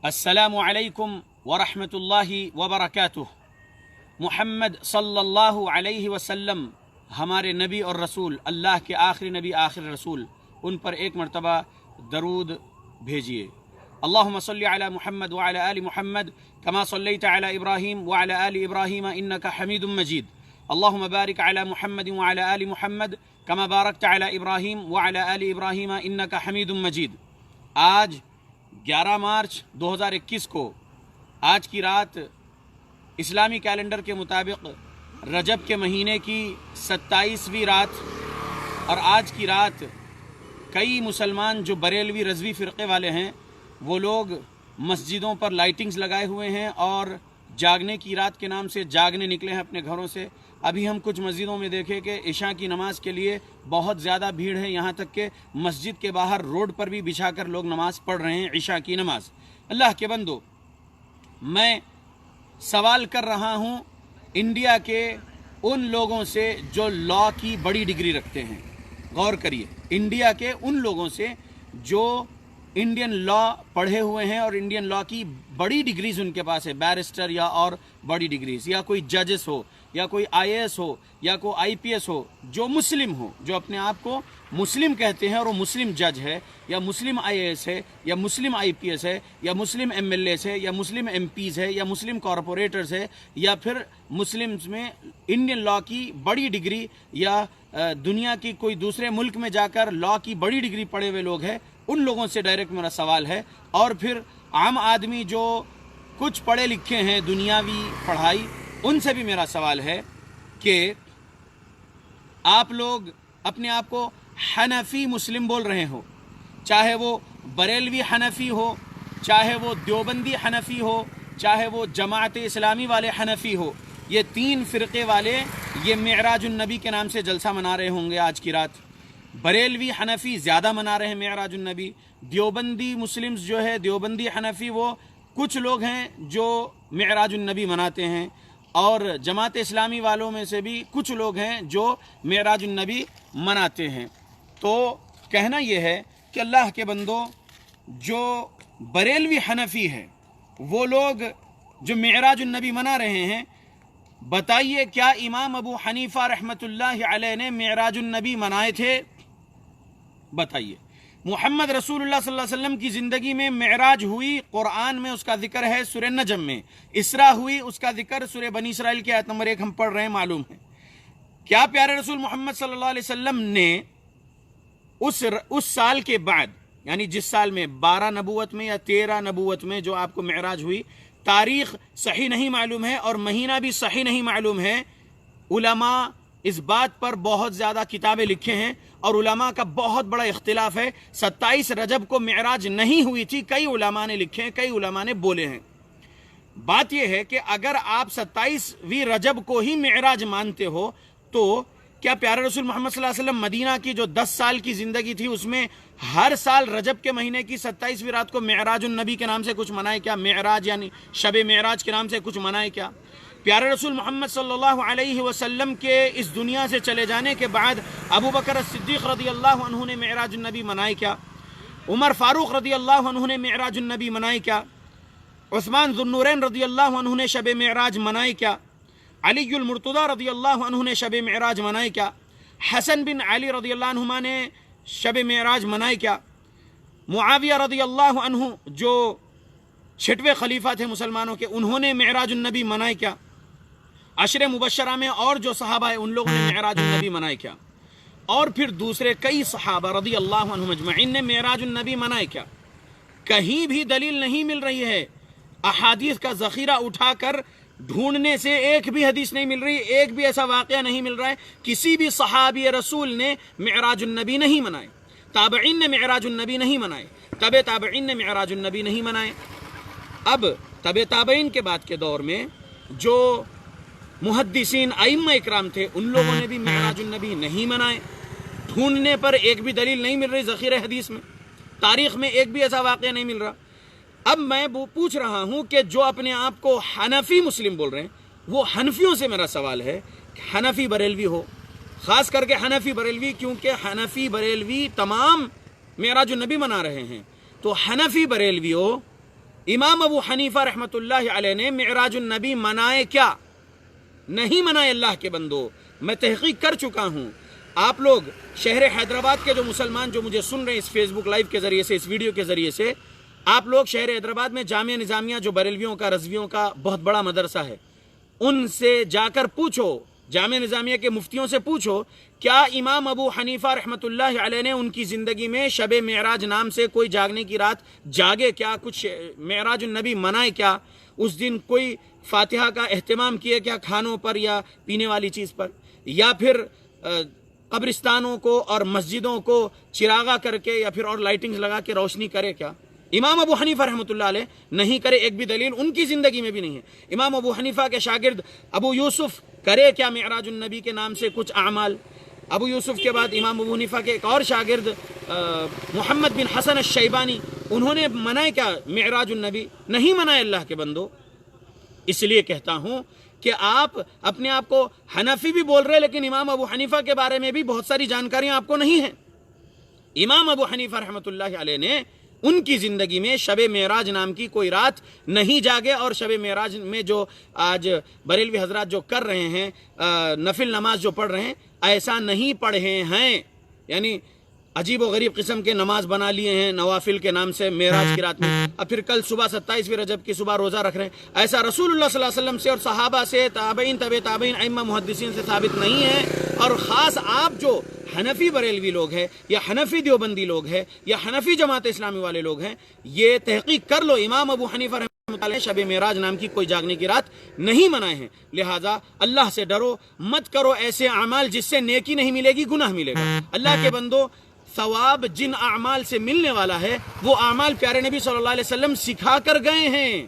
السلام علیکم ورحمۃ اللہ وبرکاتہ۔ محمد صلی اللہ علیہ وسلم ہمارے نبی اور رسول، اللہ کے آخری نبی آخری رسول، ان پر ایک مرتبہ درود بھیجیے۔ اللہم صلی علی محمد وعلی آل محمد کما صلیت علی ابراہیم وعلی آل ابراہیم انک حمید مجید۔ اللہم بارک علی محمد وعلی آل محمد کما بارکت علی ابراہیم وعلی آل ابراہیم انک حمید مجید۔ آج 11 مارچ 2021 کو آج کی رات اسلامی کیلنڈر کے مطابق رجب کے مہینے کی 27ویں رات، اور آج کی رات کئی مسلمان جو بریلوی رضوی فرقے والے ہیں وہ لوگ مسجدوں پر لائٹنگز لگائے ہوئے ہیں اور جاگنے کی رات کے نام سے جاگنے نکلے ہیں اپنے گھروں سے۔ ابھی ہم کچھ مسجدوں میں دیکھے کہ عشاء کی نماز کے لیے بہت زیادہ بھیڑ ہے، یہاں تک کہ مسجد کے باہر روڈ پر بھی بچھا کر لوگ نماز پڑھ رہے ہیں، عشاء کی نماز۔ اللہ کے بندو، میں سوال کر رہا ہوں انڈیا کے ان لوگوں سے جو لاء کی بڑی ڈگری رکھتے ہیں، غور کریے، انڈیا کے ان لوگوں سے جو انڈین لاء پڑھے ہوئے ہیں اور انڈین لاء کی بڑی ڈگریز ان کے پاس ہے، بیرسٹر یا اور بڑی ڈگریز، یا کوئی ججز ہو یا کوئی آئی اے ایس ہو یا کوئی آئی پی ایس ہو، جو مسلم ہو، جو اپنے آپ کو مسلم کہتے ہیں اور وہ مسلم جج ہے یا مسلم آئی اے ایس ہے یا مسلم آئی پی ایس ہے یا مسلم ایم ایل ایس ہے یا مسلم ایم پیز ہے یا مسلم کارپوریٹرز ہے یا پھر مسلمز میں انڈین لاء کی بڑی ڈگری یا دنیا کی کوئی دوسرے ملک میں جا کر لاء کی بڑی ڈگری پڑھے ہوئے لوگ ہیں، ان لوگوں سے ڈائریکٹ میرا سوال ہے۔ اور پھر عام آدمی جو کچھ پڑھے لکھے ہیں دنیاوی پڑھائی، ان سے بھی میرا سوال ہے کہ آپ لوگ اپنے آپ کو حنفی مسلم بول رہے ہو، چاہے وہ بریلوی حنفی ہو، چاہے وہ دیوبندی حنفی ہو، چاہے وہ جماعت اسلامی والے حنفی ہو، یہ تین فرقے والے یہ معراج النبی کے نام سے جلسہ منا رہے ہوں گے آج کی رات۔ بریلوی حنفی زیادہ منا رہے ہیں معراج النبی، دیوبندی مسلمز جو ہے دیوبندی حنفی وہ کچھ لوگ ہیں جو معراج النبی مناتے ہیں، اور جماعت اسلامی والوں میں سے بھی کچھ لوگ ہیں جو معراج النبی مناتے ہیں۔ تو کہنا یہ ہے کہ اللہ کے بندو، جو بریلوی حنفی ہے وہ لوگ جو معراج النبی منا رہے ہیں، بتائیے کیا امام ابو حنیفہ رحمۃ اللہ علیہ نے معراج النبی منائے تھے؟ بتائیے۔ محمد رسول اللہ صلی اللہ علیہ وسلم کی زندگی میں معراج ہوئی، قرآن میں اس کا ذکر ہے سورہ نجم میں، اسراء ہوئی، اس کا ذکر سورہ بنی اسرائیل کی آیت نمبر 1 ہم پڑھ رہے ہیں، معلوم ہے۔ کیا پیارے رسول محمد صلی اللہ علیہ وسلم نے اس سال کے بعد، یعنی جس سال میں 12 نبوت میں یا 13 نبوت میں جو آپ کو معراج ہوئی، تاریخ صحیح نہیں معلوم ہے اور مہینہ بھی صحیح نہیں معلوم ہے، علماء اس بات پر بہت زیادہ کتابیں لکھے ہیں اور علماء کا بہت بڑا اختلاف ہے۔ 27 رجب کو معراج نہیں ہوئی تھی، کئی علماء نے لکھے ہیں، کئی علماء نے بولے ہیں۔ بات یہ ہے کہ اگر آپ 27ویں رجب کو ہی معراج مانتے ہو تو کیا پیارے رسول محمد صلی اللہ علیہ وسلم مدینہ کی جو 10 سال کی زندگی تھی اس میں ہر سال رجب کے مہینے کی 27ویں رات کو معراج النبی کے نام سے کچھ منائے کیا؟ معراج یعنی شب معراج کے نام سے کچھ منائے کیا؟ پیارے رسول محمد صلی اللہ علیہ وسلم کے اس دنیا سے چلے جانے کے بعد ابو بکر الصدیق رضی اللہ عنہ نے معراج النبی منائے کیا؟ عمر فاروق رضی اللہ عنہ نے معراج النبی منائے کیا؟ عثمان ذو النورین رضی اللہ عنہ نے شب معراج منائے کیا؟ علی المرتضی رضی اللہ عنہ نے شب معراج منائے کیا؟ حسن بن علی رضی اللہ عنہما نے شب معراج منائے کیا؟ معاویہ رضی اللہ عنہ جو 6ویں خلیفہ تھے مسلمانوں کے، انہوں نے معراج النبی منائے کیا؟ عشر مبشرہ میں اور جو صحابہ ہیں ان لوگوں نے معراج النبی منائے کیا؟ اور پھر دوسرے کئی صحابہ رضی اللہ عنہم اجمعین نے معراج النبی منائے کیا؟ کہیں بھی دلیل نہیں مل رہی ہے، احادیث کا ذخیرہ اٹھا کر ڈھونڈنے سے ایک بھی حدیث نہیں مل رہی، ایک بھی ایسا واقعہ نہیں مل رہا ہے کسی بھی صحابی رسول نے معراج النبی نہیں منائے، تابعین نے معراج النبی نہیں منائے، تبع تابعین نے معراج النبی نہیں منائے۔ اب تبع تابعین کے بعد کے دور میں جو محدثین ائمہ اکرام تھے ان لوگوں نے بھی معراج النبی نہیں منائے، ڈھونڈنے پر ایک بھی دلیل نہیں مل رہی ذخیرہ حدیث میں، تاریخ میں ایک بھی ایسا واقعہ نہیں مل رہا۔ اب میں پوچھ رہا ہوں کہ جو اپنے آپ کو حنفی مسلم بول رہے ہیں، وہ حنفیوں سے میرا سوال ہے کہ حنفی بریلوی ہو، خاص کر کے حنفی بریلوی، کیونکہ حنفی بریلوی تمام معراج النبی منا رہے ہیں، تو حنفی بریلوی ہو، امام ابو حنیفہ رحمۃ اللہ علیہ نے معراج النبی منائے کیا؟ نہیں منائے اللہ کے بندو. میں تحقیق کر چکا ہوں. آپ لوگ شہر حیدرآباد کے جو مسلمان جو مجھے سن رہے ہیں اس فیس بک لائیو کے ذریعے سے، اس ویڈیو کے ذریعے سے، آپ لوگ شہر حیدرآباد میں جامعہ نظامیہ جو بریلویوں کا رضویوں کا بہت بڑا مدرسہ ہے، ان سے جا کر پوچھو، جامعہ نظامیہ کے مفتیوں سے پوچھو کیا امام ابو حنیفہ رحمۃ اللہ علیہ نے ان کی زندگی میں شب معراج نام سے کوئی جاگنے کی رات جاگے کیا؟ کچھ معراج النبی منائے کیا؟ اس دن کوئی فاتحہ کا اہتمام کیے کیا کھانوں پر یا پینے والی چیز پر؟ یا پھر قبرستانوں کو اور مسجدوں کو چراغا کر کے یا پھر اور لائٹنگز لگا کے روشنی کرے کیا؟ امام ابو حنیفہ رحمۃ اللہ علیہ نہیں کرے. ایک بھی دلیل ان کی زندگی میں بھی نہیں ہے. امام ابو حنیفہ کے شاگرد ابو یوسف کرے کیا معراج النبی کے نام سے کچھ اعمال؟ ابو یوسف کے بعد امام ابو حنیفہ کے ایک اور شاگرد محمد بن حسن الشیبانی، انہوں نے منائے کیا معراج النبی؟ نہیں منائے اللہ کے بندو. اس لیے کہتا ہوں کہ آپ اپنے آپ کو حنفی بھی بول رہے لیکن امام ابو حنیفہ کے بارے میں بھی بہت ساری جانکاریاں آپ کو نہیں ہیں. امام ابو حنیفہ رحمۃ اللہ علیہ نے ان کی زندگی میں شب معراج نام کی کوئی رات نہیں جاگے، اور شب معراج میں جو آج بریلوی حضرات جو کر رہے ہیں نفل نماز جو پڑھ رہے ہیں، ایسا نہیں پڑھے ہیں. یعنی عجیب و غریب قسم کے نماز بنا لیے ہیں نوافل کے نام سے معراج کی رات میں، اور پھر کل صبح 27ویں رجب کی صبح روزہ رکھ رہے ہیں. ایسا رسول اللہ صلی اللہ علیہ وسلم سے اور صحابہ سے، تابعین، تبع تابعین، ائمہ محدثین سے ثابت نہیں ہے. اور خاص آپ جو حنفی بریلوی لوگ ہیں یا حنفی دیوبندی لوگ ہیں یا حنفی جماعت اسلامی والے لوگ ہیں، یہ تحقیق کر لو. امام ابو حنیفہ رحمۃ اللہ شب معراج نام کی کوئی جاگنے کی رات نہیں منائے ہیں. لہٰذا اللہ سے ڈرو، مت کرو ایسے اعمال جس سے نیکی نہیں ملے گی، گناہ ملے گا. اللہ کے بندو، ثواب جن اعمال سے ملنے والا ہے وہ اعمال پیارے نبی صلی اللہ علیہ وسلم سکھا کر گئے ہیں.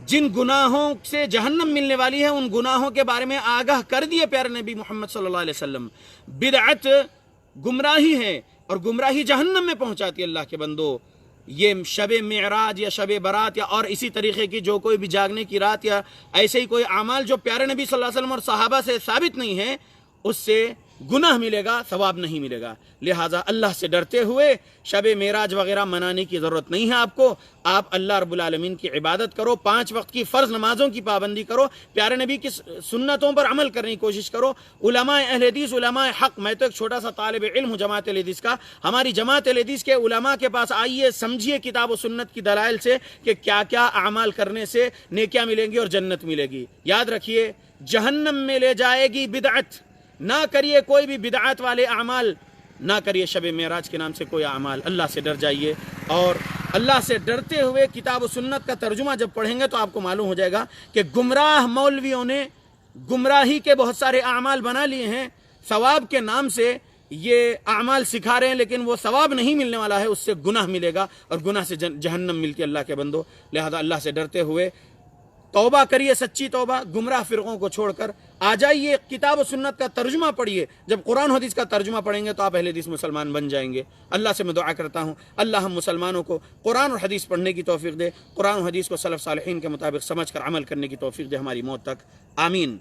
جن گناہوں سے جہنم ملنے والی ہے ان گناہوں کے بارے میں آگاہ کر دیے پیارے نبی محمد صلی اللہ علیہ وسلم. بدعت گمراہی ہے اور گمراہی جہنم میں پہنچاتی ہے. اللہ کے بندو، یہ شب معراج یا شب برات یا اور اسی طریقے کی جو کوئی بھی جاگنے کی رات یا ایسے ہی کوئی اعمال جو پیارے نبی صلی اللہ علیہ وسلم اور صحابہ سے ثابت نہیں ہے، اس سے گناہ ملے گا، ثواب نہیں ملے گا. لہٰذا اللہ سے ڈرتے ہوئے شب معراج وغیرہ منانے کی ضرورت نہیں ہے آپ کو. آپ اللہ رب العالمین کی عبادت کرو، 5 وقت کی فرض نمازوں کی پابندی کرو، پیارے نبی کی سنتوں پر عمل کرنے کی کوشش کرو. علماء اہل حدیث، علماء حق، میں تو ایک چھوٹا سا طالب علم ہوں جماعت اہل حدیث کا. ہماری جماعت اہل حدیث کے علماء کے پاس آئیے، سمجھیے کتاب و سنت کی دلائل سے کہ کیا کیا اعمال کرنے سے نیکیاں ملیں گی اور جنت ملے گی. یاد رکھیے، جہنم میں لے جائے گی بدعت. نہ کریے کوئی بھی بدعات والے اعمال، نہ کریے شب معراج کے نام سے کوئی اعمال. اللہ سے ڈر جائیے، اور اللہ سے ڈرتے ہوئے کتاب و سنت کا ترجمہ جب پڑھیں گے تو آپ کو معلوم ہو جائے گا کہ گمراہ مولویوں نے گمراہی کے بہت سارے اعمال بنا لیے ہیں. ثواب کے نام سے یہ اعمال سکھا رہے ہیں لیکن وہ ثواب نہیں ملنے والا ہے، اس سے گناہ ملے گا اور گناہ سے جہنم ملتی ہے. اللہ کے بندو، لہذا اللہ سے ڈرتے ہوئے توبہ کریے، سچی توبہ. گمراہ فرقوں کو چھوڑ کر آ جائیے، کتاب و سنت کا ترجمہ پڑھیے. جب قرآن و حدیث کا ترجمہ پڑھیں گے تو آپ اہل حدیث مسلمان بن جائیں گے. اللہ سے میں دعا کرتا ہوں اللہ ہم مسلمانوں کو قرآن اور حدیث پڑھنے کی توفیق دے، قرآن و حدیث کو سلف صالحین کے مطابق سمجھ کر عمل کرنے کی توفیق دے ہماری موت تک. آمین.